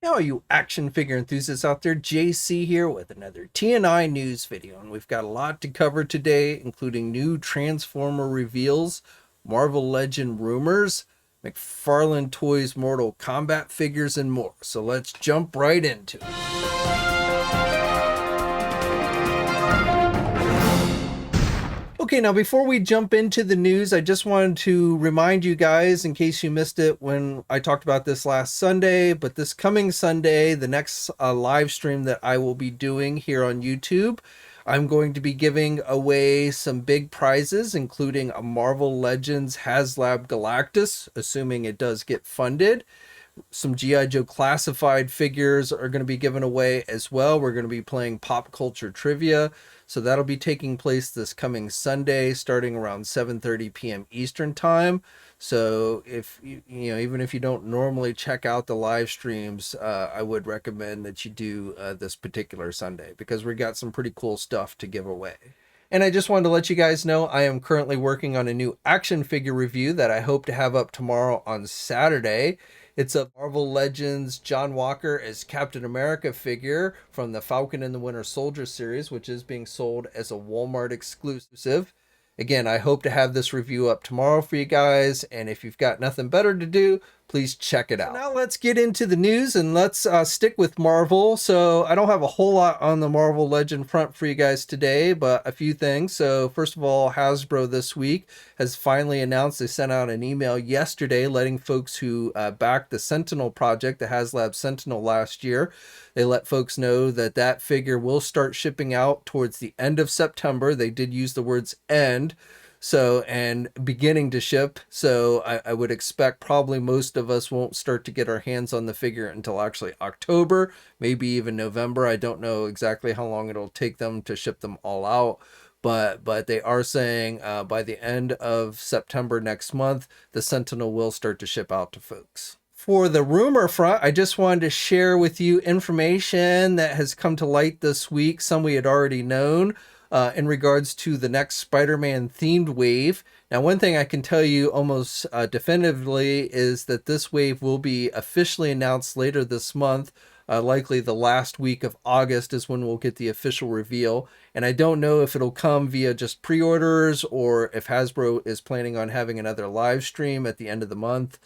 Hey, all you action figure enthusiasts out there, JC here with another TNINews video, and we've got a lot to cover today, including new Transformer reveals, Marvel Legend rumors, McFarlane Toys Mortal Kombat figures, and more. So let's jump right into it. Okay, now before we jump into the news, I just wanted to remind you guys, in case you missed it when I talked about this last Sunday, but this coming Sunday, the next live stream that I will be doing here on YouTube, I'm going to be giving away some big prizes, including a Marvel Legends Haslab Galactus, assuming it does get funded. Some G.I. Joe classified figures are going to be given away as well. We're going to be playing pop culture trivia. So that'll be taking place this coming Sunday, starting around 7:30 p.m. Eastern time. So if even if you don't normally check out the live streams, I would recommend that you do this particular Sunday, because we got some pretty cool stuff to give away. And I just wanted to let you guys know I am currently working on a new action figure review that I hope to have up tomorrow on Saturday. It's a Marvel Legends John Walker as Captain America figure from the Falcon and the Winter Soldier series, which is being sold as a Walmart exclusive. Again, I hope to have this review up tomorrow for you guys, and if you've got nothing better to do, please check it out. So now let's get into the news, and let's stick with Marvel. So I don't have a whole lot on the Marvel Legend front for you guys today, but a few things. So first of all, Hasbro this week has finally announced, they sent out an email yesterday letting folks who backed the Sentinel project, the Haslab Sentinel last year, they let folks know that that figure will start shipping out towards the end of September. They did use the words end. So, and beginning to ship. So I would expect probably most of us won't start to get our hands on the figure until actually October, maybe even November. I don't know exactly how long it'll take them to ship them all out. But they are saying by the end of September next month, the Sentinel will start to ship out to folks. For the rumor front, I just wanted to share with you information that has come to light this week, some we had already known, in regards to the next Spider-Man themed wave. Now, one thing I can tell you almost definitively is that this wave will be officially announced later this month. Likely the last week of August is when we'll get the official reveal. And I don't know if it'll come via just pre-orders or if Hasbro is planning on having another live stream at the end of the month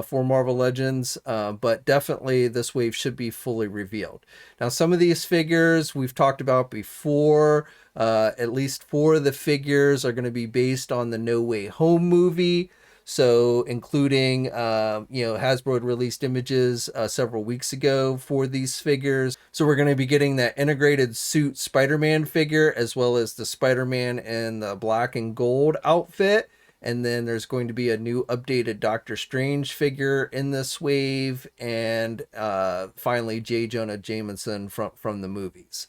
for Marvel Legends, but definitely this wave should be fully revealed. Now, some of these figures we've talked about before. At least 4 of the figures are going to be based on the No Way Home movie. So including, Hasbro had released images several weeks ago for these figures. So we're going to be getting that integrated suit Spider-Man figure, as well as the Spider-Man in the black and gold outfit. And then there's going to be a new updated Doctor Strange figure in this wave. And finally, J. Jonah Jameson from the movies.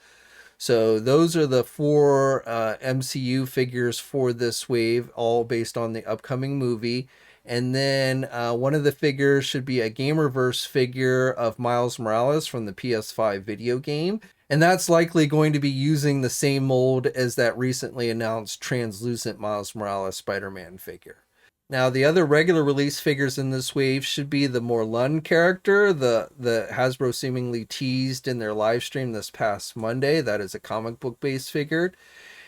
So those are the 4 MCU figures for this wave, all based on the upcoming movie. And then one of the figures should be a Gamerverse figure of Miles Morales from the PS5 video game. And that's likely going to be using the same mold as that recently announced translucent Miles Morales Spider-Man figure. Now, the other regular release figures in this wave should be the Morlun character, the Hasbro seemingly teased in their live stream this past Monday. That is a comic book based figure.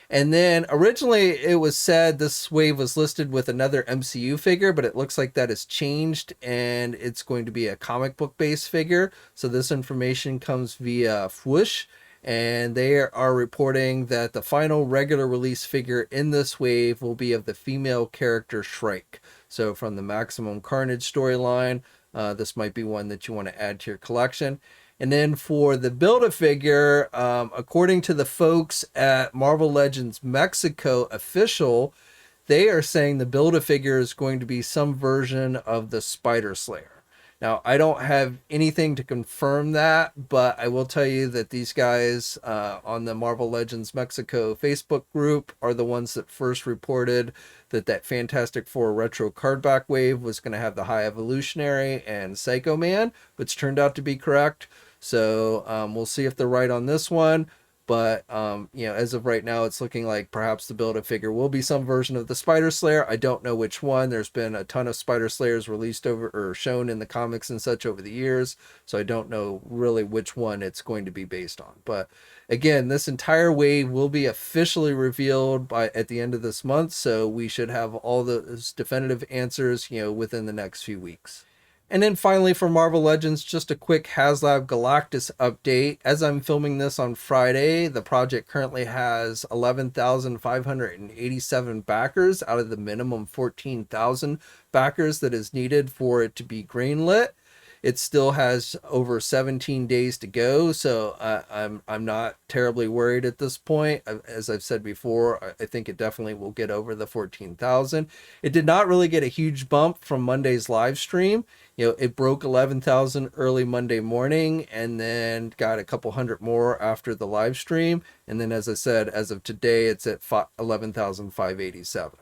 And then originally it was said this wave was listed with another MCU figure, but it looks like that has changed and it's going to be a comic book based figure. So this information comes via Fwoosh, and they are reporting that the final regular release figure in this wave will be of the female character Shrike. So from the Maximum Carnage storyline, this might be one that you want to add to your collection. And then for the Build-A-Figure, according to the folks at Marvel Legends Mezco official, they are saying the Build-A-Figure is going to be some version of the Spider Slayer. Now, I don't have anything to confirm that, but I will tell you that these guys on the Marvel Legends Mezco Facebook group are the ones that first reported that Fantastic Four retro cardback wave was going to have the High Evolutionary and Psycho Man, which turned out to be correct. So we'll see if they're right on this one. But you know, as of right now, it's looking like perhaps the Build-A-Figure will be some version of the Spider Slayer. I don't know which one. There's been a ton of Spider Slayers released over or shown in the comics and such over the years, so I don't know really which one it's going to be based on. But again, this entire wave will be officially revealed by at the end of this month, so we should have all those definitive answers, you know, within the next few weeks. And then finally for Marvel Legends, just a quick Haslab Galactus update. As I'm filming this on Friday, the project currently has 11,587 backers out of the minimum 14,000 backers that is needed for it to be greenlit. It still has over 17 days to go, so I'm not terribly worried at this point. As I've said before, I think it definitely will get over the 14,000. It did not really get a huge bump from Monday's live stream. You know, it broke 11,000 early Monday morning and then got a couple hundred more after the live stream. And then, as I said, as of today, it's at 11,587.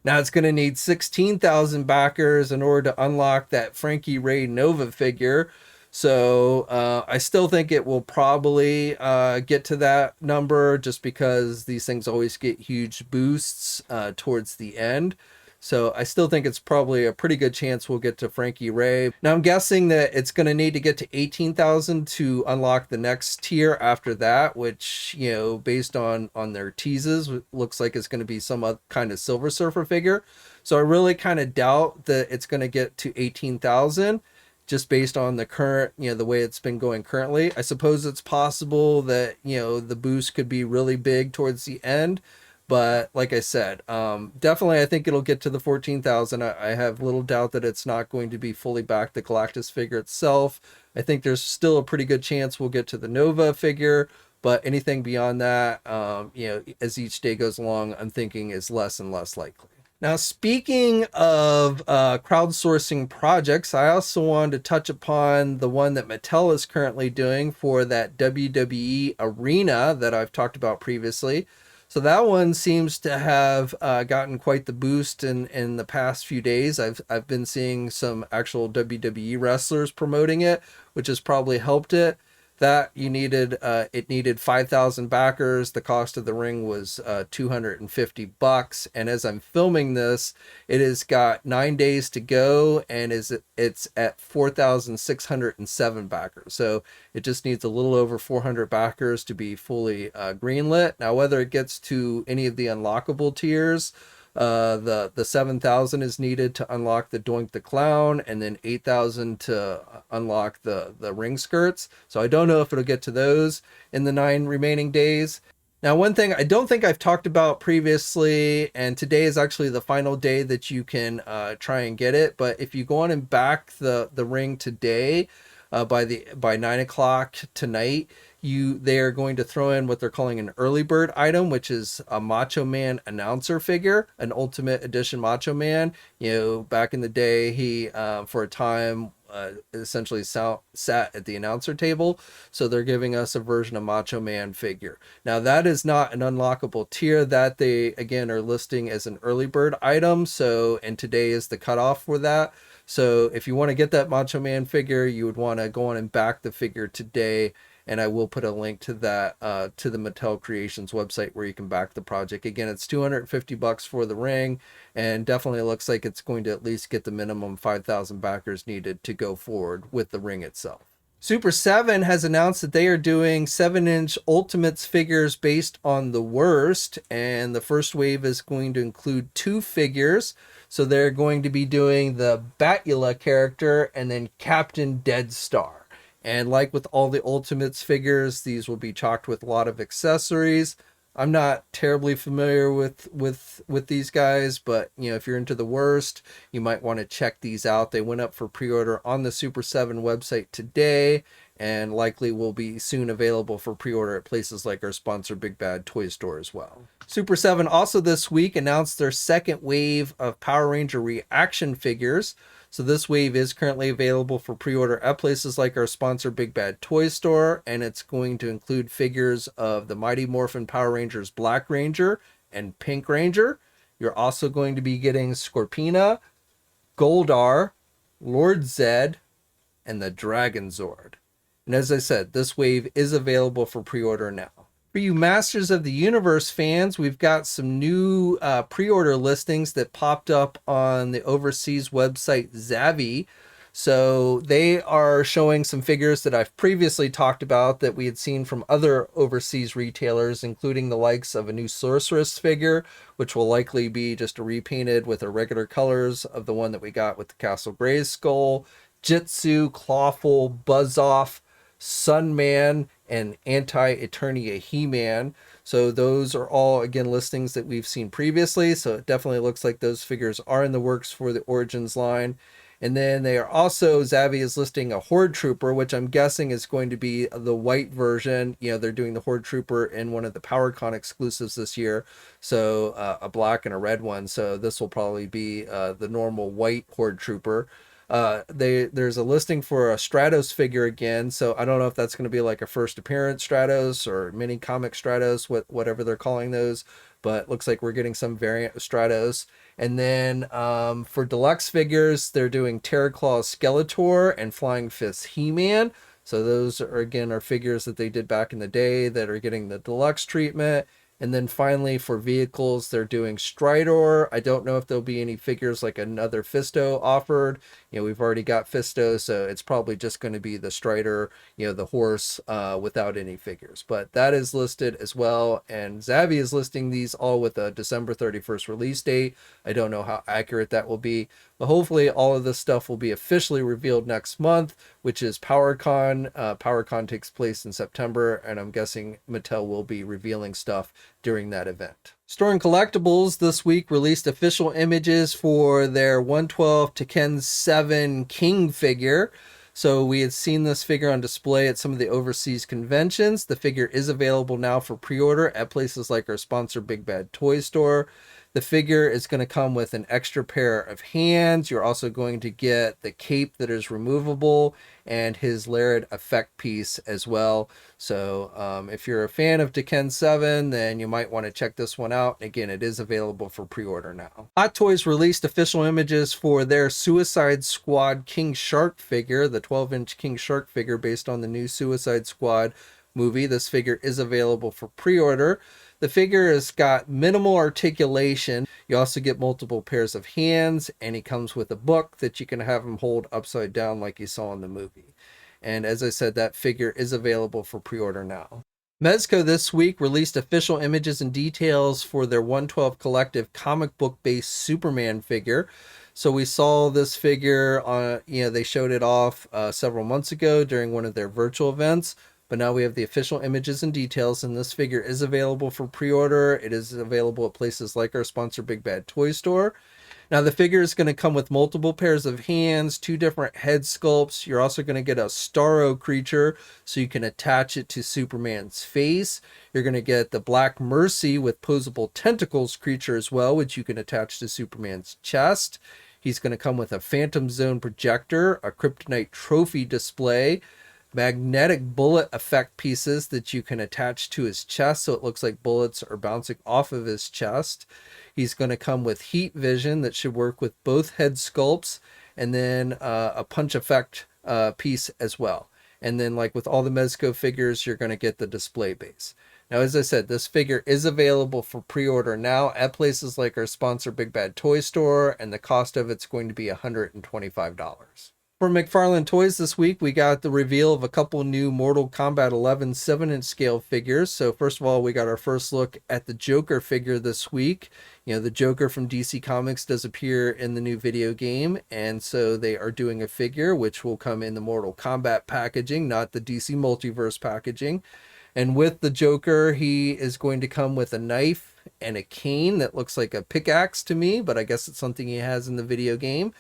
Now it's going to need 16,000 backers in order to unlock that Frankie Ray Nova figure. So I still think it will probably get to that number just because these things always get huge boosts towards the end. So I still think it's probably a pretty good chance we'll get to Frankie Ray. Now I'm guessing that it's going to need to get to 18,000 to unlock the next tier after that, which, you know, based on their teases, looks like it's going to be some other kind of Silver Surfer figure. So I really kind of doubt that it's going to get to 18,000 just based on the current, you know, the way it's been going currently. I suppose it's possible that, you know, the boost could be really big towards the end. But like I said, definitely I think it'll get to the 14,000. I have little doubt that it's not going to be fully back the Galactus figure itself. I think there's still a pretty good chance we'll get to the Nova figure, but anything beyond that, you know, as each day goes along, I'm thinking is less and less likely. Now, speaking of crowdsourcing projects, I also wanted to touch upon the one that Mattel is currently doing for that WWE arena that I've talked about previously. So that one seems to have gotten quite the boost in the past few days. I've been seeing some actual WWE wrestlers promoting it, which has probably helped it. That you needed, it needed 5,000 backers. The cost of the ring was $250. And as I'm filming this, it has got 9 days to go, and it's at 4,607 backers. So it just needs a little over 400 backers to be fully greenlit. Now, whether it gets to any of the unlockable tiers, the 7,000 is needed to unlock the Doink the Clown, and then 8,000 to unlock the ring skirts. So I don't know if it'll get to those in the 9 remaining days. Now, one thing I don't think I've talked about previously, and today is actually the final day that you can try and get it, but if you go on and back the ring today, by 9 o'clock tonight, they are going to throw in what they're calling an early bird item, which is a Macho Man announcer figure, an Ultimate Edition Macho Man. You know, back in the day, he for a time essentially sat at the announcer table, so they're giving us a version of Macho Man figure. Now that is not an unlockable tier, that they again are listing as an early bird item, so, and today is the cutoff for that. So if you want to get that Macho Man figure, you would want to go on and back the figure today, and I will put a link to that to the Mattel Creations website where you can back the project. Again, it's $250 for the ring, and definitely looks like it's going to at least get the minimum 5,000 backers needed to go forward with the ring itself. Super 7 has announced that they are doing 7-inch Ultimates figures based on the worst, and the first wave is going to include 2 figures. So they're going to be doing the Batula character and then Captain Deadstar. And like with all the Ultimates figures, these will be chocked with a lot of accessories. I'm not terribly familiar with these guys, but you know, if you're into the worst, you might want to check these out. They went up for pre-order on the Super 7 website today, and likely will be soon available for pre-order at places like our sponsor Big Bad Toy Store as well. Super 7 also this week announced their second wave of Power Ranger reaction figures. So this wave is currently available for pre-order at places like our sponsor Big Bad Toy Store, and it's going to include figures of the Mighty Morphin Power Rangers Black Ranger and Pink Ranger. You're also going to be getting Scorpina, Goldar, Lord Zed, and the Dragon Zord. And as I said, this wave is available for pre-order now. For you Masters of the Universe fans, we've got some new pre-order listings that popped up on the overseas website Zavvi. So they are showing some figures that I've previously talked about that we had seen from other overseas retailers, including the likes of a new Sorceress figure, which will likely be just a repainted with the regular colors of the one that we got with the Castle Grayskull, Jitsu, Clawful, Buzzoff, Sunman, and Anti-Eternia He-Man. So those are all, again, listings that we've seen previously. So it definitely looks like those figures are in the works for the Origins line. And then they are also, Zavvi is listing a Horde Trooper, which I'm guessing is going to be the white version. You know, they're doing the Horde Trooper in one of the PowerCon exclusives this year. So a black and a red one. So this will probably be the normal white Horde Trooper. There's a listing for a Stratos figure again, so I don't know if that's going to be like a first appearance Stratos or mini comic Stratos, whatever they're calling those, but looks like we're getting some variant of Stratos. And then for deluxe figures, they're doing Terraclaw Skeletor and Flying Fist He-Man. So those are, again, are figures that they did back in the day that are getting the deluxe treatment. And then finally for vehicles, they're doing Stridor. I don't know if there'll be any figures like another Fisto offered. You know, we've already got Fisto, so it's probably just going to be the Strider, you know, the horse without any figures. But that is listed as well. And Zavvi is listing these all with a December 31st release date. I don't know how accurate that will be, but hopefully all of this stuff will be officially revealed next month, which is PowerCon. PowerCon takes place in September, and I'm guessing Mattel will be revealing stuff during that event. Storing Collectibles this week released official images for their 112 Tekken 7 King figure. So we had seen this figure on display at some of the overseas conventions. The figure is available now for pre-order at places like our sponsor Big Bad Toy Store. The figure is going to come with an extra pair of hands. You're also going to get the cape that is removable and his Laird effect piece as well. So if you're a fan of Tekken 7, then you might want to check this one out. Again, it is available for pre-order now. Hot Toys released official images for their Suicide Squad King Shark figure, the 12-inch King Shark figure based on the new Suicide Squad movie. This figure is available for pre-order. The figure has got minimal articulation. You also get multiple pairs of hands, and he comes with a book that you can have him hold upside down like you saw in the movie. And as I said, that figure is available for pre-order now. Mezco this week released official images and details for their 112 Collective comic book based Superman figure. So we saw this figure on, they showed it off several months ago during one of their virtual events. But now we have the official images and details, and this figure is available for pre-order. It is available at places like our sponsor Big Bad Toy Store. Now the figure is going to come with multiple pairs of hands, 2 different head sculpts. You're also going to get a Starro creature, so you can attach it to Superman's face. You're going to get the Black Mercy with posable tentacles creature as well, which you can attach to Superman's chest. He's going to come with a Phantom Zone projector, a Kryptonite trophy display, magnetic bullet effect pieces that you can attach to his chest so it looks like bullets are bouncing off of his chest. He's going to come with heat vision that should work with both head sculpts, and then a punch effect piece as well. And then, like with all the Mezco figures, you're going to get the display base. Now, as I said, this figure is available for pre-order now at places like our sponsor Big Bad Toy Store, and the cost of it's going to be $125. For McFarlane Toys this week, we got the reveal of a couple new Mortal Kombat 11 7-inch scale figures. So first of all, we got our first look at the Joker figure this week. You know, the Joker from DC Comics does appear in the new video game, and so they are doing a figure which will come in the Mortal Kombat packaging, not the DC Multiverse packaging. And with the Joker, he is going to come with a knife and a cane that looks like a pickaxe to me, but I guess it's something he has in the video game.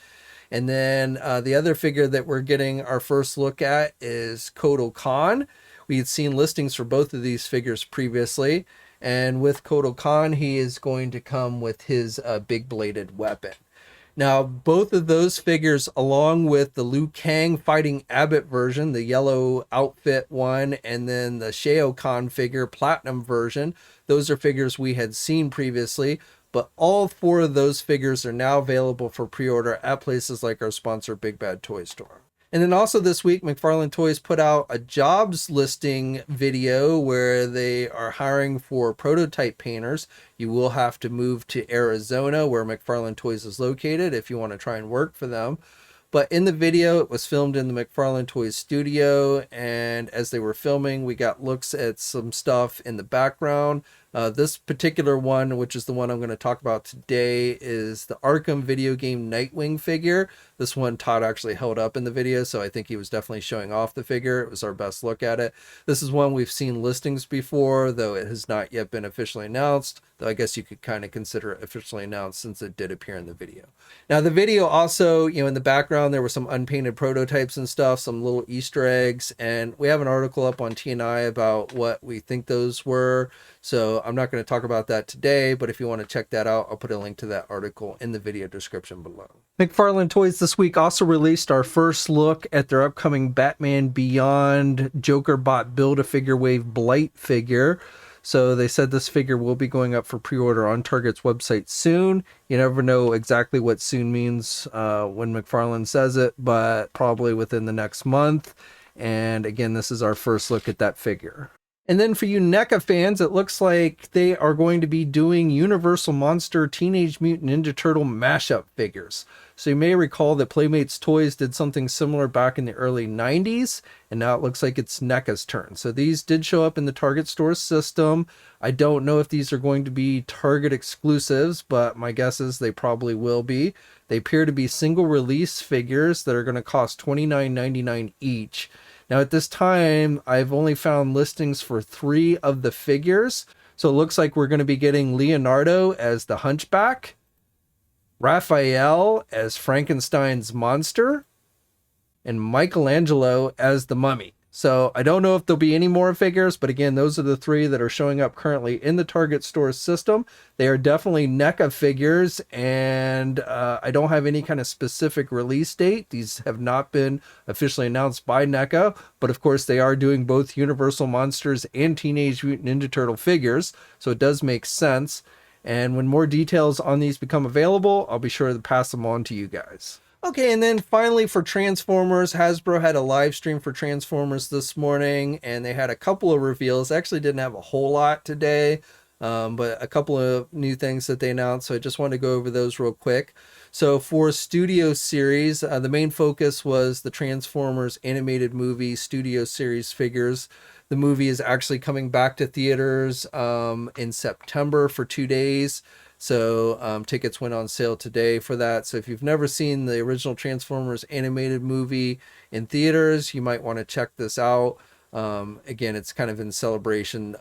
And then the other figure that we're getting our first look at is Kotal Khan. We had seen listings for both of these figures previously. And with Kotal Khan, he is going to come with his big bladed weapon. Now, both of those figures, along with the Liu Kang Fighting Abbott version, the yellow outfit one, and then the Shao Kahn figure, platinum version, those are figures we had seen previously. But all 4 of those figures are now available for pre-order at places like our sponsor Big Bad Toy Store. And then also this week, McFarlane Toys put out a jobs listing video where they are hiring for prototype painters. You will have to move to Arizona, where McFarlane Toys is located, if you want to try and work for them. But in the video, it was filmed in the McFarlane Toys studio, and as they were filming, we got looks at some stuff in the background. This particular one, which is the one I'm going to talk about today, is the Arkham video game Nightwing figure. This one Todd actually held up in the video, so I think he was definitely showing off the figure. It was our best look at it. This is one we've seen listings before, though it has not yet been officially announced, though I guess you could kind of consider it officially announced since it did appear in the video. Now, the video also, in the background, there were some unpainted prototypes and stuff, some little Easter eggs, and we have an article up on TNI about what we think those were. So I'm not going to talk about that today, but if you want to check that out, I'll put a link to that article in the video description below. McFarlane Toys this week also released our first look at their upcoming Batman Beyond Joker Bot Build-A-Figure Wave Blight figure. So they said this figure will be going up for pre-order on Target's website soon. You never know exactly what soon means when McFarlane says it, but probably within the next month. And again, this is our first look at that figure. And then for you NECA fans, it looks like they are going to be doing Universal Monster Teenage Mutant Ninja Turtle mashup figures. So you may recall that Playmates Toys did something similar back in the early 90s, and now it looks like it's NECA's turn. So these did show up in the Target store system. I don't know if these are going to be Target exclusives, but my guess is they probably will be. They appear to be single release figures that are going to cost $29.99 each. Now at this time, I've only found listings for 3 of the figures. So it looks like we're going to be getting Leonardo as the Hunchback, Raphael as Frankenstein's monster, and Michelangelo as the Mummy. So I don't know if there'll be any more figures, but again, those are the 3 that are showing up currently in the Target store system. They are definitely NECA figures, and I don't have any kind of specific release date. These have not been officially announced by NECA, but of course they are doing both Universal Monsters and Teenage Mutant Ninja Turtle figures, so it does make sense. And when more details on these become available, I'll be sure to pass them on to you guys. Okay, and then finally for Transformers, Hasbro had a live stream for Transformers this morning, and they had a couple of reveals. Actually didn't have a whole lot today, but a couple of new things that they announced, so I just wanted to go over those real quick. So for Studio Series, the main focus was the Transformers animated movie Studio Series figures. The movie is actually coming back to theaters in September for 2 days. So tickets went on sale today for that. So if you've never seen the original Transformers animated movie in theaters, you might want to check this out. Again, it's kind of in celebration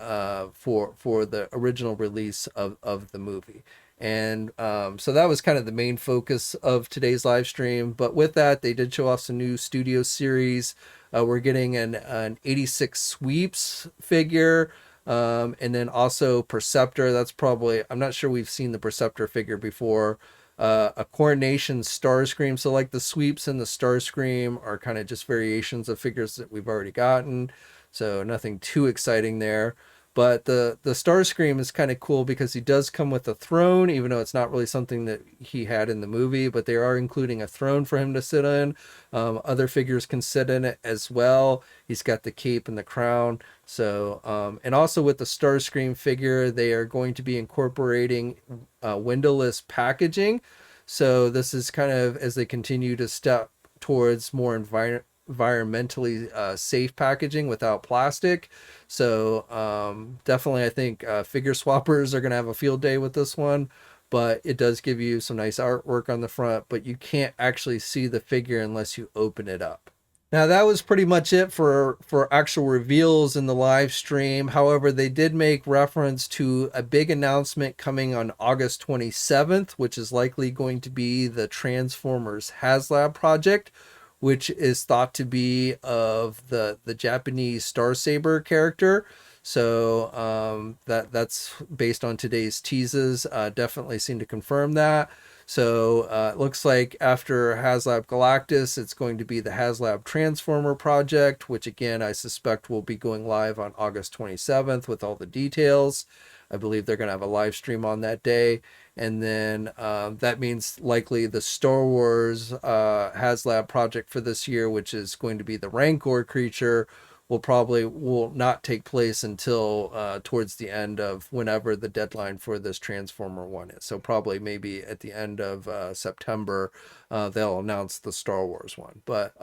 for the original release of the movie. And so that was kind of the main focus of today's live stream. But with that, they did show off some new Studio Series. We're getting an 86 Sweeps figure. And then also Perceptor. That's probably, I'm not sure we've seen the Perceptor figure before. A Coronation Starscream. So like the Sweeps and the Starscream are kind of just variations of figures that we've already gotten. So nothing too exciting there. But the Starscream is kind of cool because he does come with a throne, even though it's not really something that he had in the movie, but they are including a throne for him to sit in. Other figures can sit in it as well. He's got the cape and the crown. So, and also with the Starscream figure, they are going to be incorporating windowless packaging. So this is kind of as they continue to step towards more environmentally safe packaging without plastic. So definitely I think figure swappers are going to have a field day with this one, but it does give you some nice artwork on the front, but you can't actually see the figure unless you open it up. Now that was pretty much it for actual reveals in the live stream. However, they did make reference to a big announcement coming on August 27th, which is likely going to be the Transformers Haslab project, which is thought to be of the Japanese Star Saber character. So that's based on today's teases. Definitely seem to confirm that. So it looks like after Haslab Galactus, it's going to be the Haslab Transformer project, which again, I suspect will be going live on August 27th with all the details. I believe they're going to have a live stream on that day. And then that means likely the Star Wars Haslab project for this year, which is going to be the Rancor creature, will not take place until towards the end of whenever the deadline for this Transformer one is. So probably maybe at the end of September, they'll announce the Star Wars one. But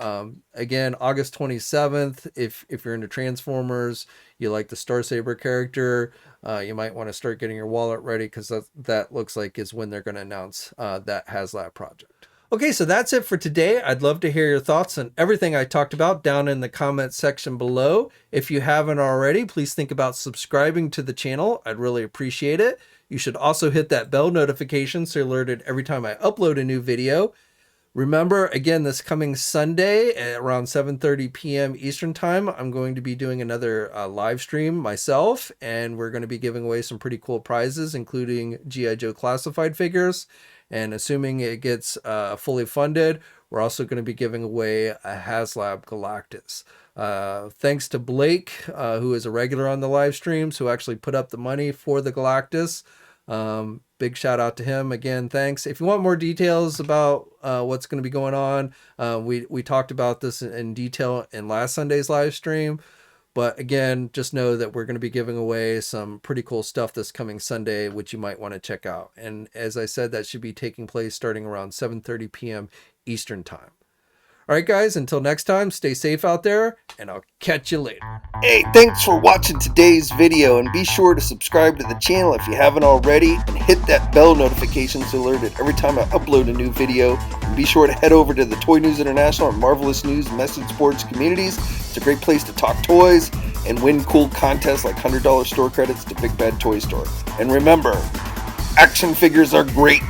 again, August 27th, if you're into Transformers, you like the Starsaber character, you might want to start getting your wallet ready, because that looks like is when they're going to announce that Haslab project. Okay, so that's it for today. I'd love to hear your thoughts on everything I talked about down in the comments section below. If you haven't already, please think about subscribing to the channel. I'd really appreciate it. You should also hit that bell notification so you're alerted every time I upload a new video. Remember, again, this coming Sunday at around 7:30 p.m. Eastern Time, I'm going to be doing another live stream myself, and we're going to be giving away some pretty cool prizes, including G.I. Joe classified figures. And assuming it gets fully funded, we're also going to be giving away a Haslab Galactus. Thanks to Blake, who is a regular on the live streams, who actually put up the money for the Galactus. Big shout out to him. Again, thanks. If you want more details about what's going to be going on, we talked about this in detail in last Sunday's live stream. But again, just know that we're going to be giving away some pretty cool stuff this coming Sunday, which you might want to check out. And as I said, that should be taking place starting around 7:30 p.m. Eastern Time. All right, guys, until next time, stay safe out there, and I'll catch you later. Hey, thanks for watching today's video, and be sure to subscribe to the channel if you haven't already, and hit that bell notification so you're alerted every time I upload a new video. And be sure to head over to the Toy News International and Marvelous News Message Boards communities. It's a great place to talk toys and win cool contests like $100 store credits to Big Bad Toy Store. And remember, action figures are great.